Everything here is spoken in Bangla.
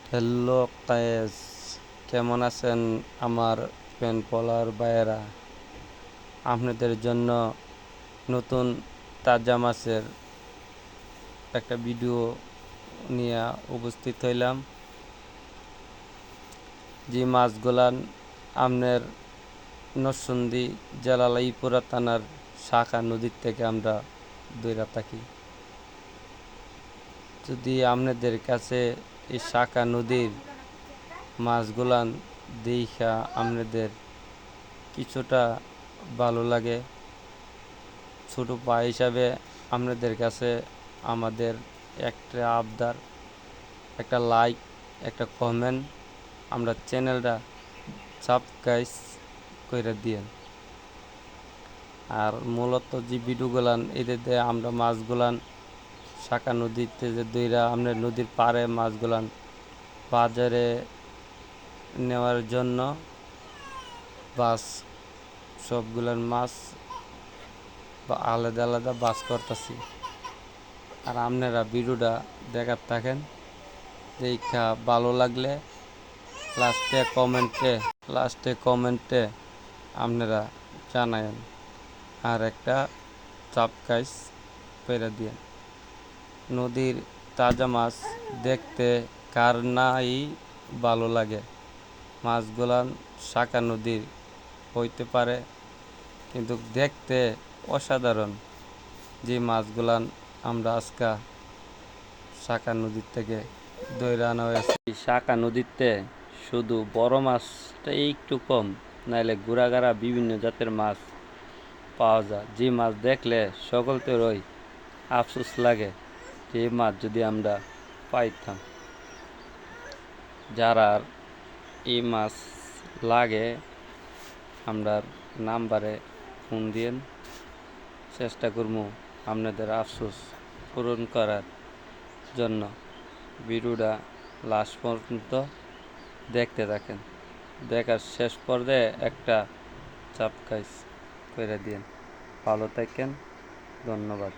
হ্যালো কায়েস, কেমন আছেন আমার পেন পলার ভাইয়েরা? আপনাদের জন্য নতুন তাজা মাছের একটা ভিডিও নিয়ে উপস্থিত হইলাম। যে মাছগুলান আমনের নরসিংদী জেলা লাইপুরা থানার শাখা নদীর থেকে আমরা ধইরা থাকি। যদি আপনাদের কাছে এই শাখা নদীর মাছগুলান দেখা আপনাদের কিছুটা ভালো লাগে, ছোট ভাই হিসাবে আপনাদের কাছে আমাদের একটা আবদার, একটা লাইক, একটা কমেন্ট, আমরা চ্যানেলটা সাবস্ক্রাইব করে দিয়েন। আর মূলত যে ভিডিওগুলান এদের দিয়ে আমরা মাছগুলান শাখা নদীতে যে দইরা আপনার নদীর পাড়ে মাছগুলান বাজারে নেওয়ার জন্য বাস সবগুলান মাছ বা আলাদা আলাদা বাস করতেছি। আর আপনারা ভিডিওটা দেখার থাকেন, দেখা ভালো লাগলে লাস্টে কমেন্টে আপনারা জানায়েন আর একটা সাবস্ক্রাইব করে দিয়েন। নদীর তাজা মাছ দেখতে কার নাই ভালো লাগে। মাছগুলান শাখা নদীর হইতে পারে, কিন্তু দেখতে অসাধারণ। যে মাছগুলান আমরা আজকা শাখা নদীর থেকে ধইরা আনা হয়েছে। শাখা নদীতে শুধু বড় মাছটাই একটু কম, নাইলে গুড়াগাড়া বিভিন্ন জাতের মাছ পাওয়া যায়। যে মাছ দেখলে সকলতেরই আফসোস লাগে যে এই মাছ যদি আমরা পাইতাম। যারা এই মাছ লাগে আমরা নাম্বারে ফোন দিয়েন, চেষ্টা করবো আপনাদের আফসোস পূরণ করার জন্য। ভিডিওটা লাস্ট পর্যন্ত দেখতে থাকেন, দেখার শেষ পর্যায়ে একটা সাবস্ক্রাইব করে দিন। ভালো থাকেন, ধন্যবাদ।